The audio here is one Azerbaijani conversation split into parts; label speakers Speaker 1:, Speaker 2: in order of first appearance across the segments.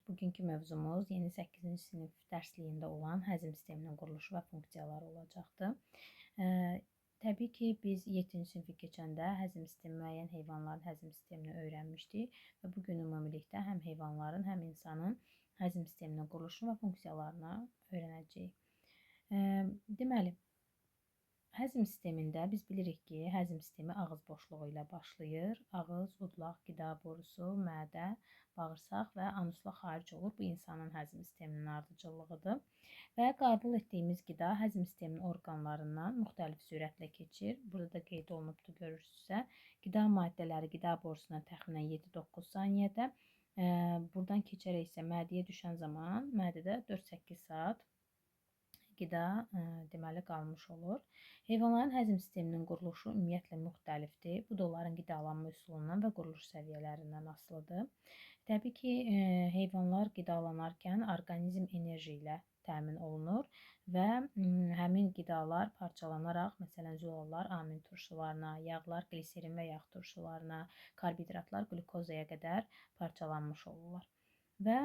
Speaker 1: Bugünkü mövzumuz yeni 8-ci sinif dərsliyində olan həzm sisteminin quruluşu və funksiyaları olacaqdır. Təbii ki, biz 7-ci sinifi keçəndə həzm sistemi, müəyyən heyvanların həzm sistemini öyrənmişdik və bu gün ümumilikdə həm heyvanların, həm insanın həzm sisteminin quruluşunu və funksiyalarını öyrənəcəyik. Deməli, həzm sistemində biz bilirik ki, həzm sistemi ağız boşluğu ilə başlayır. Ağız, udlaq, qida borusu, mədə, bağırsaq və anusla xaric olur. Bu insanın həzm sisteminin ardıcıllığıdır. Və qəbul etdiyimiz qida həzm sisteminin orqanlarından müxtəlif sürətlə keçir. Burada da qeyd olunubdur, görürsünüzsə. Qida maddələri qida borusuna təxminən 7-9 saniyədə. Buradan keçərək isə mədəyə düşən zaman mədədə 4-8 saat qida deməli qalmış olur. Heyvanların həzm sisteminin quruluşu ümumiyyətlə müxtəlifdir. Bu da onların qidalanma üsulundan və quruluş səviyyələrindən asılıdır. Təbii ki, heyvanlar qidalanarkən orqanizm enerji ilə təmin olunur və həmin qidalar parçalanaraq, məsələn, zülallar amin turşularına, yağlar gliserin və yağ turşularına, karbohidratlar qlukozaya qədər parçalanmış olurlar. Və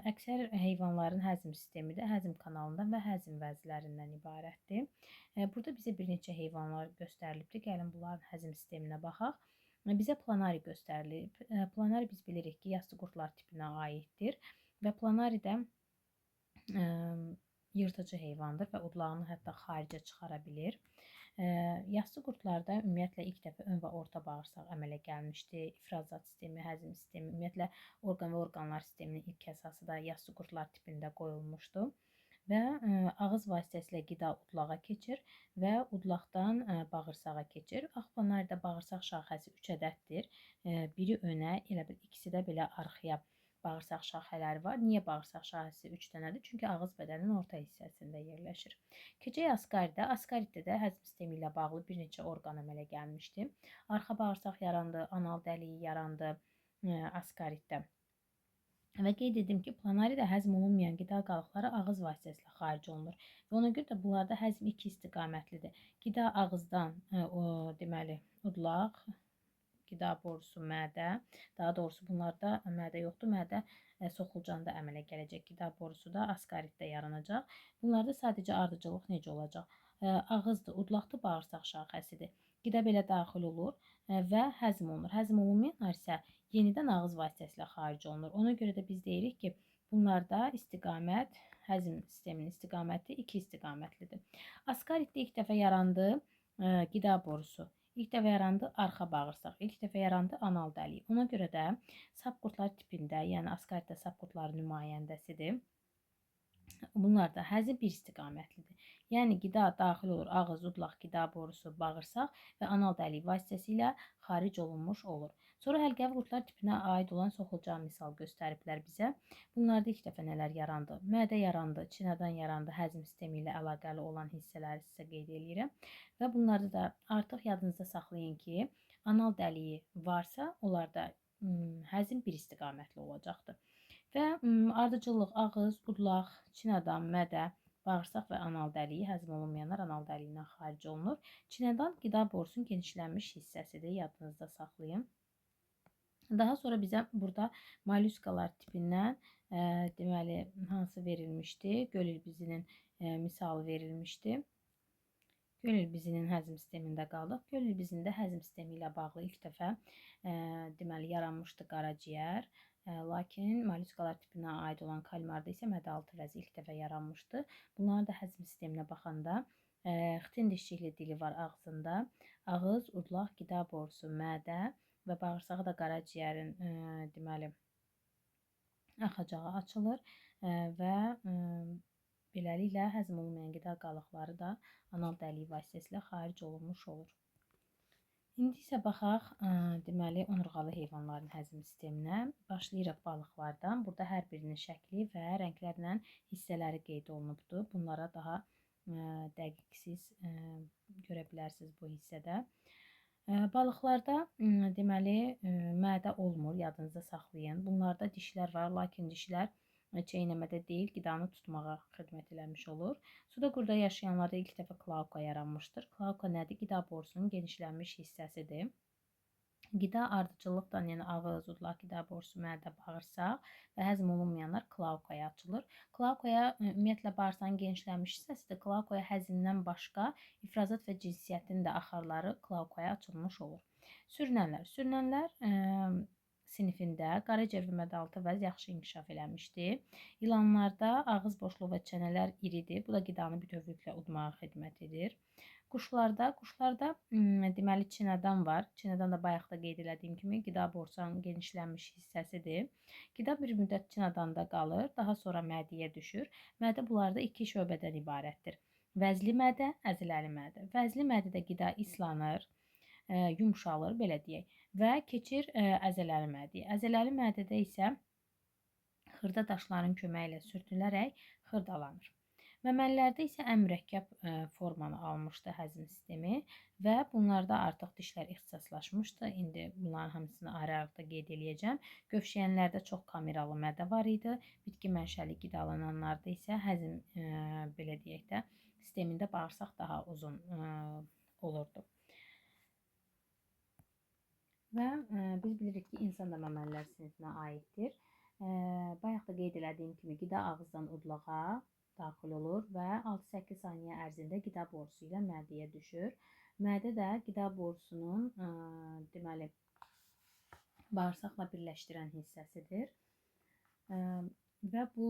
Speaker 1: əksər heyvanların həzm sistemi də həzm kanalından və həzm vəzlərindən ibarətdir. Burada bizə bir neçə heyvanlar göstərilibdir. Gəlin bunların həzm sisteminə baxaq. Bizə planari göstərilib. Planari biz bilirik ki, yassı qurtlar tipinə aiddir və planari də yırtıcı heyvandır və udlağını hətta xaricə çıxara bilir. Yassı qurtlarda ümumiyyətlə ilk dəfə ön və orta bağırsaq əmələ gəlmişdi. İfrazat sistemi, həzm sistemi, ümumiyyətlə orqan və orqanlar sisteminin ilk əsası da yassı qurtlar tipində qoyulmuşdu. Və ağız vasitəsilə qida udlağa keçir və udlaqdan bağırsağa keçir. Planaridə bağırsaq şaxəsi 3 ədəddir. Biri önə, elə bil ikisi də belə arxaya bağırsaq şaxələri var. Niyə bağırsaq şaxəsi 3 dənədir? Çünki ağız bədənin orta hissəsində yerləşir. Keçək askaritə. Askaritdə də həzm sistemi ilə bağlı bir neçə orqan əmələ gəlmişdi. Arxa bağırsaq yarandı, anal dəliyi yarandı askaritdə. Və qeyd edim ki, planaridə həzm olunmayan qida qalıqları ağız vasitəsilə xaric olunur. Və ona görə də bunlarda həzm 2 istiqamətlidir. Qida ağızdan, deməli, udlaq, qida borusu, mədə, daha doğrusu bunlarda mədə yoxdur, mədə soxulcanda əmələ gələcək. Qida borusu da askaritdə yaranacaq. Bunlarda sadəcə ardıcıllıq necə olacaq? Ağızdır, udlaqdır, bağırsaq şaxəsidir. Qida belə daxil olur və həzm olunur. Həzm olunmayanlar isə yenidən ağız vasitəsilə xaric olunur. Ona görə də biz deyirik ki, bunlarda istiqamət, həzm sisteminin istiqaməti 2 istiqamətlidir. Askaritdə ilk dəfə yarandı qida borusu. İlk dəfə yarandı arxa bağırsaq, ilk dəfə yarandı anal dəliyi. Ona görə də sap qurtlar tipində, yəni askaritdə sap qurtların nümayəndəsidir. Bunlarda həzm bir istiqamətlidir. Yəni qida daxil olur ağız, udlaq, qida borusu, bağırsaq və anal dəliyi vasitəsilə xaric olunmuş olur. Sonra həlqəvi qurtlar tipinə aid olan soxulcan misal göstəriblər bizə. Bunlarda ilk dəfə nələr yarandı? Mədə yarandı, çinadan yarandı, həzm sistemi ilə əlaqəli olan hissələri sizə qeyd edirəm. Və bunlarda da artıq yadınızda saxlayın ki, anal dəliyi varsa, onlarda həzm bir istiqamətli olacaqdır. Və ardıcıllıq ağız, udlaq, çinadan, mədə, bağırsaq və anal dəliyi, həzm olunmayanlar anal dəliyindən xaric olunur. Çinadan qida borusunun genişlənmiş hissəsidir, yadınızda saxlayın. Daha sonra bizə burada mollyuskalar tipindən deməli hansı verilmişdi? Göl ilbizinin misalı verilmişdi. Göl ilbizinin həzm sistemində qaldıq. Göl ilbizində həzm sistemi ilə bağlı ilk dəfə deməli yaranmışdı qaraciyər. Lakin mollyuskalar tipinə aid olan kalmarda isə mədə-altı vəzi ilk dəfə yaranmışdı. Bunların da həzm sisteminə baxanda xitin dişçikli dili var ağzında. Ağız, udlaq, qida borusu, mədə və bağırsağı da qaraciyərin deməli axacağı açılır və beləliklə həzm olunmayan qida qalıqları da anal dəliyi vasitəsilə xaric olunmuş olur. İndi isə baxaq deməli onurğalı heyvanların həzm sisteminə. Başlayırıq balıqlardan. Burada hər birinin şəkli və rənglərlə hissələri qeyd olunubdur. Bunlara daha dəqiqsiz görə bilərsiniz bu hissədə. Balıqlarda deməli mədə olmur, yadınızda saxlayın. Bunlarda dişlər var, lakin dişlər çeynəmədə deyil, qidanı tutmağa xidmət eləmiş olur. Suda qurda yaşayanlarda ilk dəfə klauka yaranmışdır. Klauka nədir? Qida borusunun genişlənmiş hissəsidir. Qida ardıcıllıqdan, yəni ağız, udlaq, qida borusu, mədə, bağırsaq və həzm olunmayanlar klaukaya açılır. Klaukaya ümumiyyətlə bağırsağın genişlənmiş hissəsidir. Klaukaya həzmdən başqa ifrazat və cinsiyyətin də axarları klaukaya açılmış olur. Sürünənlər. Sürünənlər sinifində qaraciyər və mədəaltı vəz yaxşı inkişaf eləmişdi. İlanlarda ağız boşluğu və çənələr iridir. Bu da qidanı bütövlüklə udmağa xidmət edir. Quşlarda deməli çinədan var. Çinədan da bayaq da qeyd elədiyim kimi qida borusunun genişlənmiş hissəsidir. Qida bir müddət çinədanda qalır, daha sonra mədəyə düşür. Mədə bunlarda iki şöbədən ibarətdir. Vəzli mədə, əzələli mədə. Vəzli mədədə qida islanır, yumşalır, belə deyək, və keçir əzələli mədəyə. Əzələli mədədə isə xırda daşların köməyi ilə sürtülərək xırdalanır. Məməlilərdə isə ən mürəkkəb formanı almışdı həzm sistemi və bunlarda artıq dişlər ixtisaslaşmışdı. İndi bunların hamısını ayrı-ayrı qeyd eləyəcəm. Gövşəyənlərdə çox kameralı mədə var idi. Bitki mənşəli qidalananlarda isə həzm belə deyək də sistemində bağırsaq daha uzun olurdu. Və biz bilirik ki, insan da məməlilər sinifinə aiddir. Bayaq da qeyd elədiyim kimi qida ağızdan udlağa daxil olur və 6-8 saniyə ərzində qida borusu ilə mədəyə düşür. Mədə də qida borusunun deməli bağırsaqla birləşdirən hissəsidir. Və bu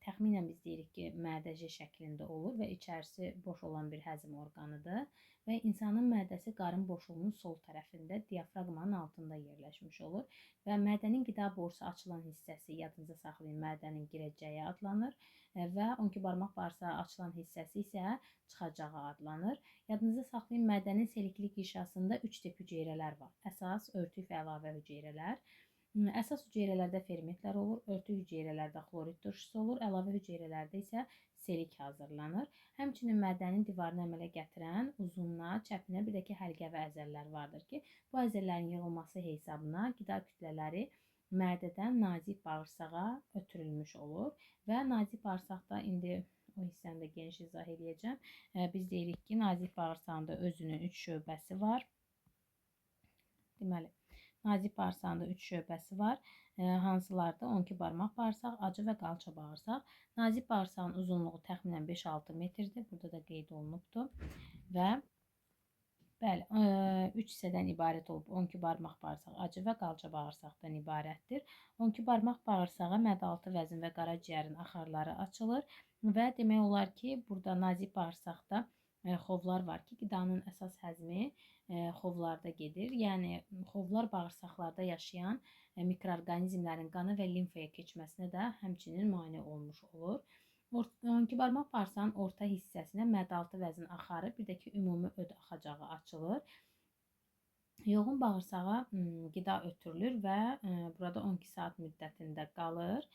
Speaker 1: təxminən biz deyirik ki, mədə J şəklində olur və içərisi boş olan bir həzm orqanıdır və insanın mədəsi qarın boşluğunun sol tərəfində diafraqmanın altında yerləşmiş olur və mədənin qida borusu açılan hissəsi, yadınızda saxlayın, mədənin girəcəyi adlanır və 12 barmaq bağırsağı açılan hissəsi isə çıxacağı adlanır. Yadınızda saxlayın, mədənin selikli qişasında 3 tip hüceyrələr var. Əsas, örtük və əlavə hüceyrələr. Əsas hüceyrələrdə fermentlər olur, örtük hüceyrələrdə xlorid turşusu olur, əlavə hüceyrələrdə isə selik hazırlanır. Həmçinin mədənin divarını əmələ gətirən uzunluğa, çəpinə, bir də ki, həlqəvi əzəllər vardır ki, bu əzəllərin yığılması hesabına qida kütlələri mədədən nazik bağırsağa ötürülmüş olur və nazik bağırsaqda indi o hissəni də geniş izah edəcəm. Biz deyirik ki, nazik bağırsağında özünün 3 şöbəsi var. Deməli, nazik bağırsağında 3 şöbəsi var. Hansılarda 12 barmaq bağırsaq, acı və qalça bağırsaq. Nazik bağırsağın uzunluğu təxminən 5-6 metrdir. Burada da qeyd olunubdur. Və bəli, 3 hissədən ibarət olub 12 barmaq bağırsaq, acı və qalça bağırsaqdan ibarətdir. 12 barmaq bağırsağa mədəaltı vəzin və qaraciyərin axarları açılır və demək olar ki, burada nazik bağırsaqda xovlar var ki, qidanın əsas həzmi xovlarda gedir. Yəni xovlar bağırsaqlarda yaşayan mikroorqanizmlərin qana və limfaya keçməsinə də həmçinin mane olmuş olur. 12 barmaq bağırsağın orta hissəsinə mədəaltı vəzin axarı, bir də ki, ümumi öd axacağı açılır. Yoğun bağırsağa qida ötürülür və burada 12 saat müddətində qalır.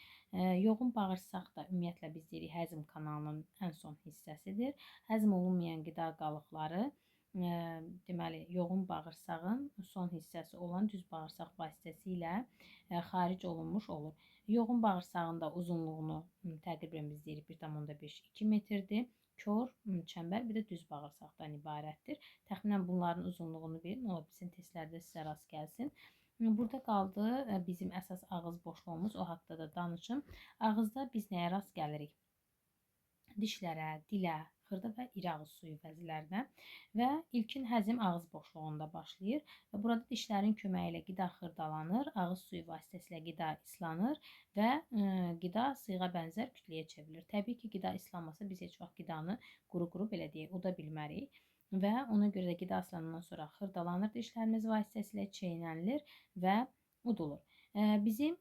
Speaker 1: Yoğun bağırsaq da ümumiyyətlə biz deyirik həzm kanalının ən son hissəsidir. Həzm olunmayan qida qalıqları deməli yoğun bağırsağın son hissəsi olan düz bağırsaq vasitəsilə xaric olunmuş olur. Yoğun bağırsağın da uzunluğunu təqribən biz deyirik 1,5-2 metrdir. Kör, çəmbər, bir də düz bağırsaqdan ibarətdir. Təxminən bunların uzunluğunu bilin, ola bilsin testlərdə sizə rast gəlsin. Burada qaldı bizim əsas ağız boşluğumuz, o haqda da danışım. Ağızda biz nəyə rast gəlirik? Dişlərə, dilə, xırda və iri ağız suyu vəzlərinə və ilkin həzm ağız boşluğunda başlayır və burada dişlərin köməyi ilə qida xırdalanır, ağız suyu vasitəsilə qida islanır və qida sıyğa bənzər kütləyə çevrilir. Təbii ki, qida islanmasa biz heç vaxt qidanı quru-quru belə deyək, uda bilmərik və ona görə də qida islanandan sonra xırdalanır dişlərimiz vasitəsilə, çeynənilir və udulur. Bizim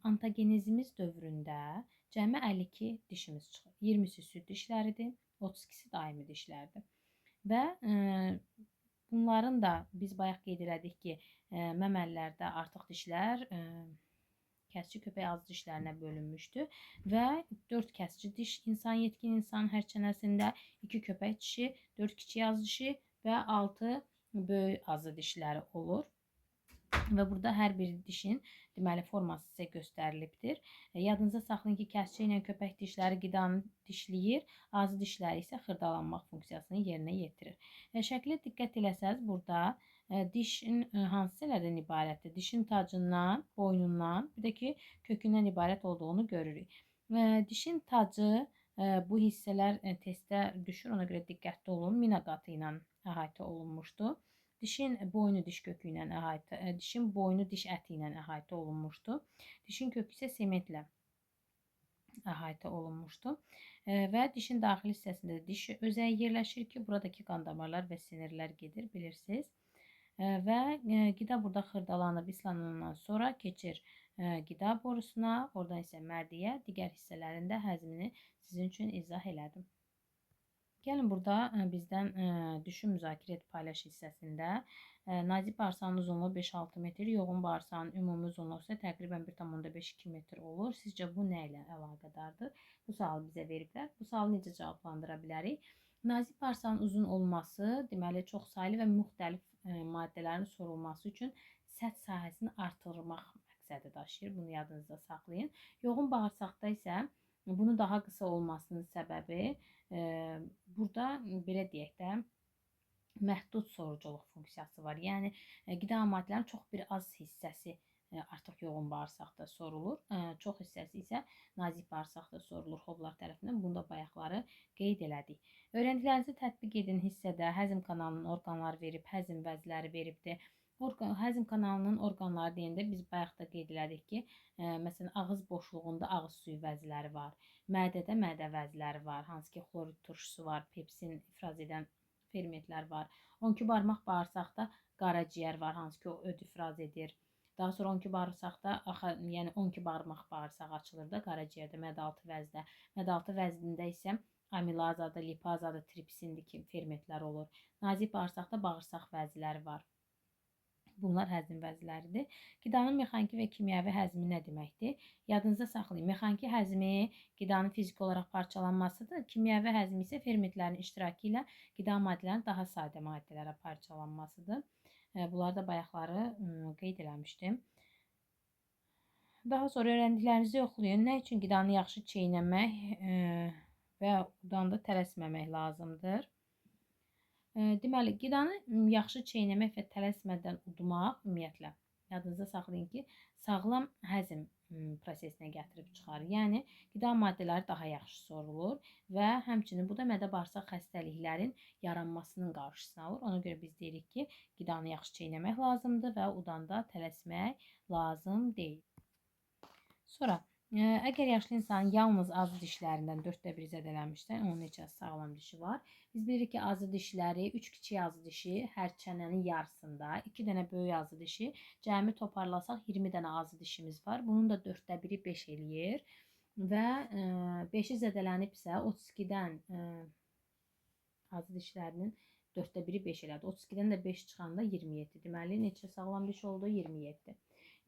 Speaker 1: ontogenezimiz dövründə cəmi 52 dişimiz çıxır. 20'si süd dişləridir, 32'si daimi dişlərdir. Və bunların da biz bayaq qeyd elədik ki, məməlilərdə artıq dişlər kəsici köpək ağzı dişlərinə bölünmüşdü və 4 kəsici diş yetkin insan hər çənəsində, 2 köpək dişi, 4 kiçik ağız dişi və 6 böyük ağzı dişləri olur. Və burada hər bir dişin deməli forması sizə göstərilibdir. Yadınıza saxlayın ki, kəsici ilə köpək dişləri qidanı dişləyir, ağzı dişləri isə xırdalanmaq funksiyasını yerinə yetirir. Şəklə diqqət eləsəz, burada dişin hansı hissələrdən ibarətdir? Dişin tacından, boynundan, bir də ki, kökündən ibarət olduğunu görürük. Dişin tacı bu hissələr testdə düşür, ona görə diqqətli olun. Mina qatı ilə əhatə olunmuşdu. Dişin boynu diş kökü ilə dişin boynu diş əti ilə əhatə olunmuşdu. Dişin kökü isə sementlə əhatə olunmuşdu. Və dişin daxili hissəsində diş özəyi yerləşir ki, buradakı qan damarlar və sinirlər gedir, bilirsiniz. Və qida burada xırdalanıb islanandan sonra keçir qida borusuna, oradan isə mədiyə, digər hissələrində həzmini sizin üçün izah elədim. Gəlin burada bizdən düşün müzakirə et paylaş hissəsində nazik bağırsağın uzunluğu 5-6 metr, yoğun bağırsağın ümumi uzunluğu isə təqribən 1,5-2 metr olur. Sizcə bu nə ilə əlaqədardır? Bu sualı bizə veriblər. Bu sualı necə cavablandıra bilərik? Nazik bağırsağın uzun olması, deməli çox saylı və müxtəlif maddələrin sorulması üçün səth sahəsini artırmaq məqsədi daşıyır. Bunu yadınızda saxlayın. Yoğun bağırsaqda isə bunu daha qısa olmasının səbəbi burada belə deyək də məhdud soruculuq funksiyası var. Yəni qida maddələrinin çox bir az hissəsi artıq yoğun bağırsaqda sorulur. Çox hissəsi isə nazik bağırsaqda sorulur xovlar tərəfindən. Bunu da bayaqları qeyd elədik. Öyrəndiklərinizi tətbiq edin hissədə həzm kanalının orqanları verib, həzm vəzləri veribdir. Həzm kanalının orqanları deyəndə biz bayaq da qeyd elədik ki, məsələn ağız boşluğunda ağız suyu vəzləri var. Mədədə mədə vəzləri var, hansı ki xlorid turşusu var, pepsin ifraz edən fermentlər var. 12 barmaq bağırsaqda qaraciyər var, hansı ki o öd ifraz edir. Daha sonra 12 bağırsaqda, yəni 12 barmaq bağırsaq açılır da qaraciyərdə, mədaltı vəzdə. Mədaltı vəzdində isə amilazadır, lipazadır, tripsindir ki fermentlər olur. Nazik bağırsaqda bağırsaq vəzləri var. Bunlar həzm vəzləridir. Qidanın mexaniki və kimyəvi həzmi nə deməkdir? Yadınızda saxlayın. Mexaniki həzmi qidanın fiziki olaraq parçalanmasıdır. Kimyəvi həzmi isə fermentlərin iştirakı ilə qida maddələrinin daha sadə maddələrə parçalanmasıdır. Bunları da bayaqları qeyd eləmişdim. Daha sonra öyrəndiklərinizi yoxlayın. Nə üçün qidanı yaxşı çeynəmək və udanda tələsməmək lazımdır? Deməli, qidanı yaxşı çeynəmək və tələsmədən udmaq ümumiyyətlə, yadınızda saxlayın ki, sağlam həzm prosesinə gətirib çıxarır. Yəni, qida maddələri daha yaxşı sorulur və həmçinin bu da mədə-bağırsaq xəstəliklərin yaranmasının qarşısını alır. Ona görə biz deyirik ki, qidanı yaxşı çeynəmək lazımdır və udanda tələsmək lazım deyil. Sonra, əgər yaşlı insanın yalnız azı dişlərindən 1/4 zədələnmişsə, onun neçə sağlam dişi var? Biz bilirik ki, azı dişləri 3 kiçik azı dişi hər çənənin yarısında, 2 dənə böyük azı dişi, cəmi toparlasaq 20 dənə azı dişimiz var. Bunun da 1/4-i 5 eləyir və 5-i zədələnibsə 32-dən azı dişlərinin 1/4-i 5 elədi. 32-dən də 5 çıxanda 27. Deməli, neçə sağlam diş oldu? 27.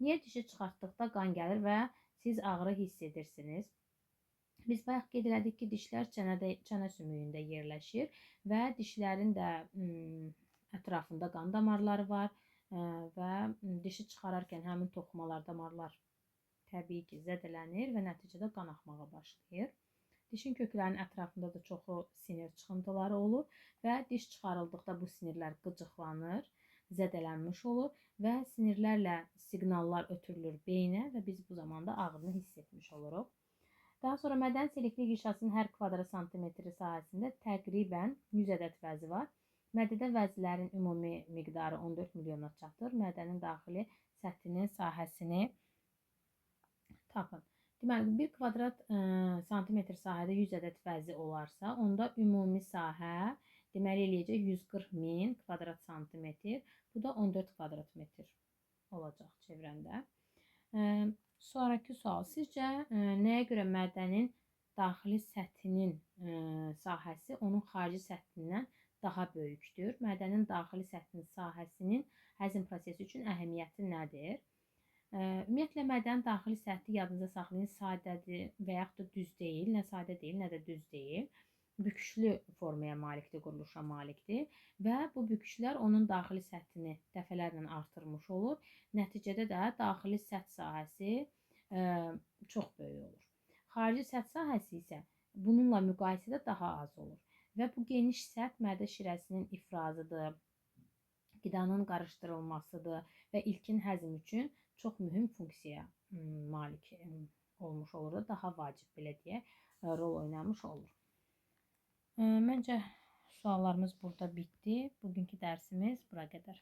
Speaker 1: Niyə dişi çıxartdıqda qan gəlir və siz ağrı hiss edirsiniz? Biz bayaq qeyd elədik ki, dişlər çənə sümüyündə yerləşir və dişlərin də ətrafında qan damarları var və dişi çıxararkən həmin toxumalar, damarlar təbii ki, zədələnir və nəticədə qan axmağa başlayır. Dişin köklərinin ətrafında da çoxu sinir çıxıntıları olur və diş çıxarıldıqda bu sinirlər qıcıqlanır, zədələnmiş olur və sinirlərlə siqnallar ötürülür beyinə və biz bu zamanda ağrını hiss etmiş oluruq. Daha sonra mədən selikli qişasının hər kvadrat santimetri sahəsində təqribən 100 ədəd vəzi var. Mədədə vəzlərin ümumi miqdarı 14 milyona çatır. Mədənin daxili səthinin sahəsini tapın. Deməli, 1 kvadrat santimetr sahədə 100 ədəd vəzi olarsa, onda ümumi sahə deməli eləyəcək 140.000 kvadrat santimetr. Bu da 14 kvadrat metr olacaq çevrəndə. Sonraki sual. Sizcə nəyə görə mədənin daxili səthinin sahəsi onun xarici səthindən daha böyükdür? Mədənin daxili səthinin sahəsinin həzm prosesi üçün əhəmiyyəti nədir? Ümumiyyətlə, mədənin daxili səthi yadınıza saxlayın, sadədir və yaxud da düz deyil. Nə sadə deyil, nə də düz deyil. Büküşlü formaya malikdir, quruluşa malikdir və bu büküşlər onun daxili səthini dəfələrlə artırmış olur. Nəticədə də daxili səth sahəsi çox böyük olur. Xarici səth sahəsi isə bununla müqayisədə daha az olur və bu geniş səth mədə şirəsinin ifrazıdır, qidanın qarışdırılmasıdır və ilkin həzm üçün çox mühüm funksiya malik olmuş olur. Daha vacib belə deyək, rol oynamış olur. Məncə suallarımız burada bitdi. Bugünkü dərsimiz bura qədər.